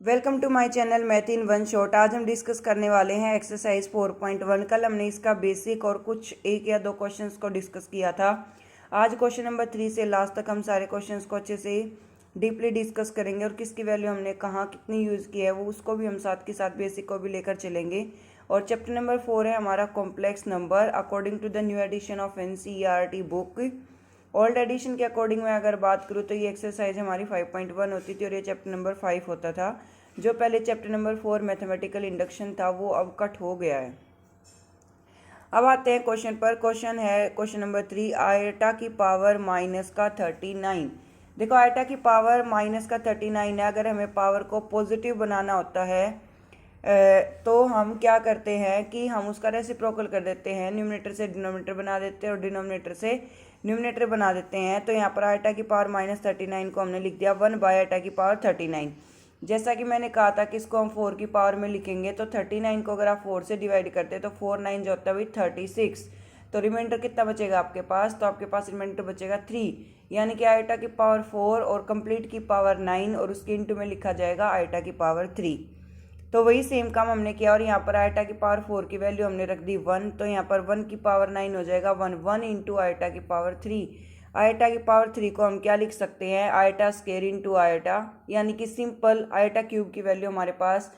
Welcome to my channel math in one shot. आज हम discuss करने वाले हैं एक्सरसाइज 4.1। कल हमने इसका बेसिक और कुछ एक या दो क्वेश्चंस को डिस्कस किया था। आज क्वेश्चन नंबर 3 से लास्ट तक हम सारे क्वेश्चंस को अच्छे से डीपली डिस्कस करेंगे और किसकी वैल्यू हमने कहाँ कितनी यूज़ की है वो उसको भी हम साथ के साथ बेसिक को भी लेकर चलेंगे। और चैप्टर नंबर 4 है हमारा complex number according to the new edition of NCERT book. Old edition के अकॉर्डिंग मैं अगर बात करूँ तो ये एक्सरसाइज हमारी 5.1 होती थी और ये चैप्टर नंबर 5 होता था। जो पहले चैप्टर नंबर 4 मैथमेटिकल इंडक्शन था वो अब कट हो गया है। अब आते हैं क्वेश्चन पर। क्वेश्चन है क्वेश्चन नंबर 3, आयटा की पावर माइनस का 39। देखो आयटा की पावर माइनस का 39 है। अगर हमें पावर को पॉजिटिव बनाना होता है तो हम क्या करते हैं कि हम उसका रेसिप्रोकल कर देते हैं, न्यूमरेटर से डिनोमिनेटर बना देते हैं और डिनोमिनेटर से न्यूमरेटर बना देते हैं। तो यहाँ पर आयटा की पावर माइनस 39 को हमने लिख दिया 1/आयटा की पावर 39। जैसा कि मैंने कहा था कि इसको हम 4 की पावर में लिखेंगे तो 39 को अगर आप 4 से डिवाइड करते हैं तो 4 9 जो होता है वही 36। तो रिमाइंडर कितना बचेगा आपके पास? तो आपके पास रिमाइंडर बचेगा 3, यानी कि आयटा की पावर 4 और कंप्लीट की पावर 9 और उसके इंटू में लिखा जाएगा आयटा की पावर 3। तो वही सेम काम हमने किया और यहाँ पर आयटा की पावर 4 की वैल्यू हमने रख दी 1। तो यहाँ पर 1 की पावर 9 हो जाएगा 1 इंटू आयटा की पावर 3। आयटा की पावर 3 को हम क्या लिख सकते हैं? आयटा स्क्वायर इंटू आयटा, यानी कि सिंपल आयटा क्यूब की वैल्यू हमारे पास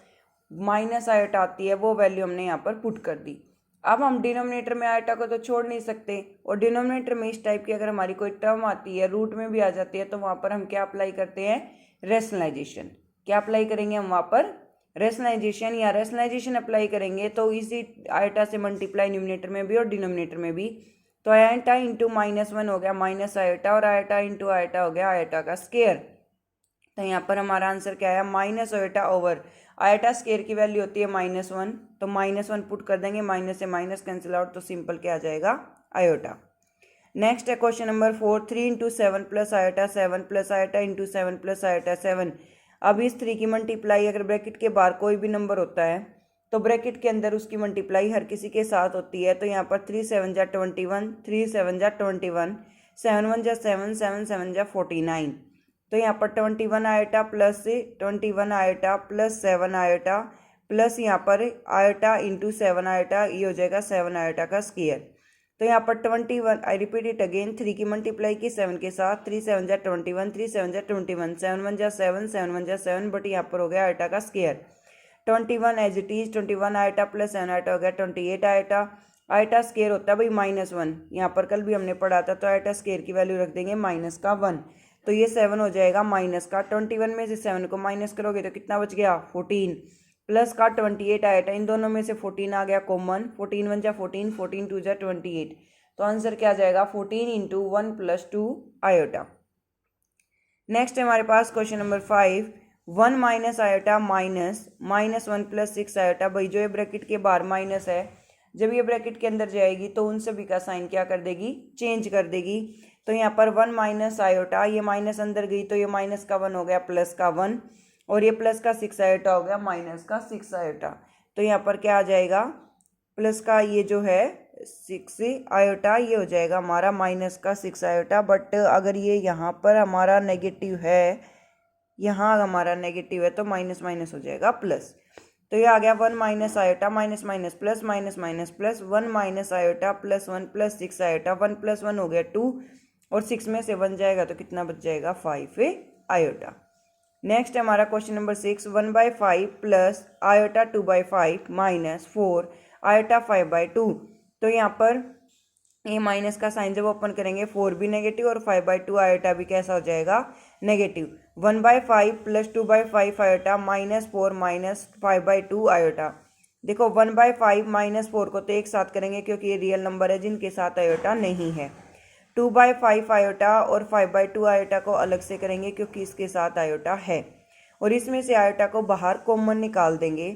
माइनस आयटा आती है, वो वैल्यू हमने यहाँ पर पुट कर दी। अब हम डिनोमिनेटर में आयटा को तो छोड़ नहीं सकते और डिनोमिनेटर में इस टाइप की अगर हमारी कोई टर्म आती है, रूट में भी आ जाती है, तो वहाँ पर हम क्या अप्लाई करते हैं? रेशनलाइजेशन। क्या अप्लाई करेंगे हम वहाँ पर? रेशनलाइजेशन। या रेशनलाइजेशन अप्लाई करेंगे तो इसी आयटा से मल्टीप्लाई न्यूमिनेटर में भी और डिनोमिनेटर में भी। तो आयटा इंटू -1 हो गया माइनस आयटा और आयटा इंटू आयटा हो गया आयटा का स्केयर। तो यहाँ पर हमारा आंसर क्या आया? Minus eta over eta square की वैल्यू होती है -1, तो -1 पुट कर देंगे, माइनस से माइनस कैंसिल आउट, तो सिंपल क्या आ जाएगा? आयोटा। नेक्स्ट है question number 4, 3 into 7 plus eta 7 plus eta into 7 plus eta 7। अब इस 3 की मल्टीप्लाई अगर ब्रैकेट के बाहर कोई भी नंबर होता है तो ब्रैकेट के अंदर उसकी मल्टीप्लाई हर किसी के साथ होती है। तो यहाँ पर 3 7 जा 21, 3 7 जा 21, 7 1 जा 7, 7 7 जा 49। तो यहाँ पर 21 iota plus 21 iota plus 7 eta plus यहाँ पर आयटा इंटू 7 आयटा, ये हो जाएगा 7 आयटा का स्क्वायर। तो यहाँ पर 21, आई रिपीट इट अगेन, 3 की मल्टीप्लाई की 7 के साथ, 3 7 जा 21, 3 7 जा 21, 7 1 जा 7, 7 1 जा 7, बट यहाँ पर हो गया आयटा का square. 21 as it is 21 iota plus 7 iota हो गया 28 आयटा। आयटा स्क्वायर होता है भाई -1, यहाँ पर कल भी हमने पढ़ा था, तो आयटा स्क्वायर की वैल्यू रख देंगे -1। तो ये 7 हो जाएगा माइनस का, 21 में से 7 को माइनस करोगे तो कितना बच गया? 14 प्लस का 28 आयटा, इन दोनों में से 14 आ गया कॉमन, 14 1 जा 14, 14 2 जा 28। तो आंसर क्या आ जाएगा? 14 इंटू 1 + 2 आयोटा। नेक्स्ट है हमारे पास question number 5, 1 minus iota minus -1 + 6 iota. भाई जो ये ब्रैकेट के बाहर माइनस है, जब ये ब्रैकेट के अंदर जाएगी तो उन सभी का साइन क्या कर देगी? चेंज कर देगी। तो यहाँ पर 1 माइनस आयोटा, ये माइनस अंदर गई तो ये माइनस का 1 हो गया प्लस का 1, और ये प्लस का 6 आयोटा हो गया माइनस का 6 आयोटा। तो यहाँ पर क्या आ जाएगा? प्लस का ये जो है 6 आयोटा, ये हो जाएगा हमारा माइनस का 6 आयोटा। बट अगर ये यहाँ पर हमारा नेगेटिव है, यहाँ हमारा नेगेटिव है, तो माइनस माइनस हो जाएगा प्लस। तो ये आ गया 1 minus iota minus minus plus minus minus plus 1 minus iota plus 1 + 6 iota. 1 + 1 हो गया 2 और 6 में से 1 जाएगा तो कितना बच जाएगा? 5 आयोटा। नेक्स्ट है हमारा question number 6, 1/5 plus iota 2/5 minus 4 iota 5/2। तो यहाँ पर ये माइनस का साइन जब ओपन करेंगे 4 भी नेगेटिव और 5/2 आयोटा भी कैसा हो जाएगा? Negative. 1/5 plus 2/5 iota minus 4 minus 5/2 iota. देखो 1/5 माइनस 4 को तो एक साथ करेंगे क्योंकि ये रियल नंबर है जिनके साथ आयोटा नहीं है। 2/5 आयोटा और 5/2 आयोटा को अलग से करेंगे क्योंकि इसके साथ आयोटा है, और इसमें से आयोटा को बाहर कॉमन निकाल देंगे।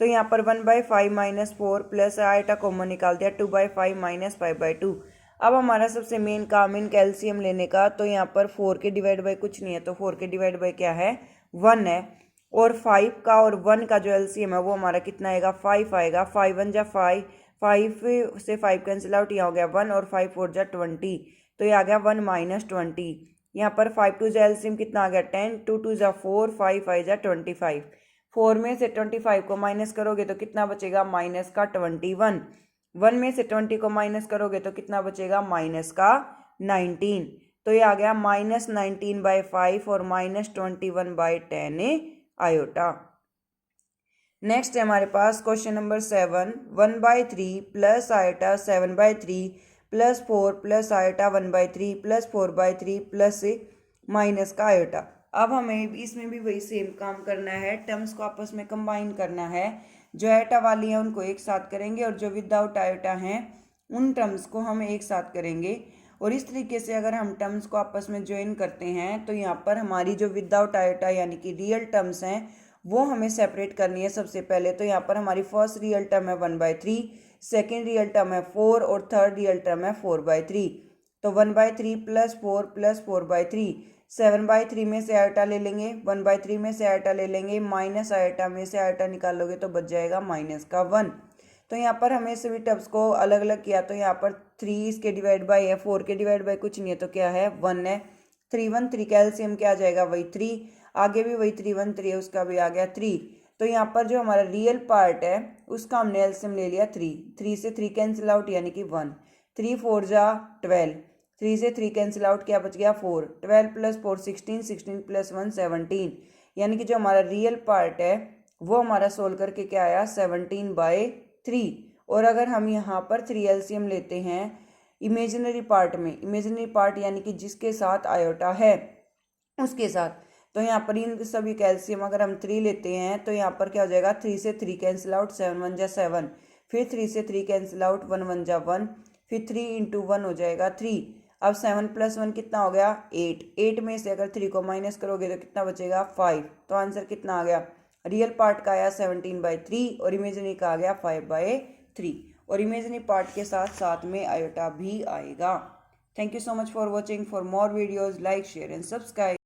तो यहाँ पर 1/5 माइनस 4 प्लस आयोटा कॉमन निकाल दिया 2/5 माइनस 5/2। अब हमारा सबसे मेन काम इनका एलसीएम लेने का। तो यहाँ पर 4 के डिवाइड बाई कुछ नहीं है, तो 4 के डिवाइड बाई क्या है? 1 है, और 5 का और 1 का जो एलसीएम है वो हमारा कितना आएगा? 5 आएगा। 5 1 जा 5, 5 से 5 कैंसिल आउट, यहाँ हो गया 1, और 5 4 जा 20, तो ये आ गया 1 - 20। यहाँ पर 5 2 जा एलसीएम कितना आ गया? 10, 2 2 जा 4, 5 5 जा 25। 4 में से 25 को माइनस करोगे तो कितना बचेगा माइनस का 21। 1 में से 20 को माइनस करोगे तो कितना बचेगा माइनस का 19। तो ये आ गया -19/5 और -21/10 आयोटा। नेक्स्ट है हमारे पास question number 7, 1/3 plus iota 7/3 plus 4 plus iota 1/3 plus 4/3 plus minus का आयोटा। अब हमें इसमें भी वही सेम काम करना है, टर्म्स को आपस में कंबाइन करना है। जो आयोटा वाली हैं उनको एक साथ करेंगे और जो विदाउट आयोटा हैं उन टर्म्स को हम एक साथ करेंगे। और इस तरीके से अगर हम टर्म्स को आपस में ज्वाइन करते हैं तो यहाँ पर हमारी जो विदाउट आयोटा यानी कि रियल टर्म्स हैं वो हमें सेपरेट करनी है। सबसे पहले तो यहाँ पर हमारी फर्स्ट रियल टर्म है 1/3, सेकेंड रियल टर्म है 4 और थर्ड रियल टर्म है 4/3। तो 1/3 प्लस 4 प्लस 4/3, 7/3 में से आयोटा ले लेंगे, 1/3 में से आयोटा ले लेंगे, माइनस आयोटा में से आयोटा निकालोगे तो बच जाएगा माइनस का 1। तो यहाँ पर हमें सभी टर्म्स को अलग अलग किया तो यहाँ पर 3 इसके डिवाइड बाई है, 4 के डिवाइड बाई कुछ नहीं है तो क्या है 1 है। 3 1 3 का एलसीएम क्या आ जाएगा वही 3, आगे भी वही 3 1 3 है उसका भी आ गया 3। तो यहाँ पर जो हमारा रियल पार्ट है उसका हमने एलसीएम ले लिया 3, 3 से 3 कैंसिल आउट यानी कि 1, 3 4 जा 12, 3 से 3 कैंसिल आउट क्या बच गया 4, 12 प्लस 4 16, 16 प्लस 1 17। यानी कि जो हमारा रियल पार्ट है वो हमारा सोल्व करके क्या आया 17/3। और अगर हम यहाँ पर 3 एलसीएम लेते हैं इमेजिनरी पार्ट में, इमेजिनरी पार्ट यानी कि जिसके साथ आयोटा है उसके साथ, तो यहाँ पर इन सभी का एलसीएम अगर हम 3 लेते हैं तो यहाँ पर क्या हो जाएगा 3 से 3 कैंसिल आउट 7 1 जा 7, फिर 3 से 3 कैंसिल आउट 1 1 जा 1, फिर 3 इंटू 1 हो जाएगा 3। अब 7 प्लस 1 कितना हो गया 8, 8 में से अगर 3 को माइनस करोगे तो कितना बचेगा 5। तो आंसर कितना आ गया, रियल पार्ट का आया 17/3 और इमेजिनरी का आ गया 5/3। और इमेजिनरी पार्ट के साथ साथ में आयोटा भी आएगा। Thank you so much for watching. For more videos like share and subscribe.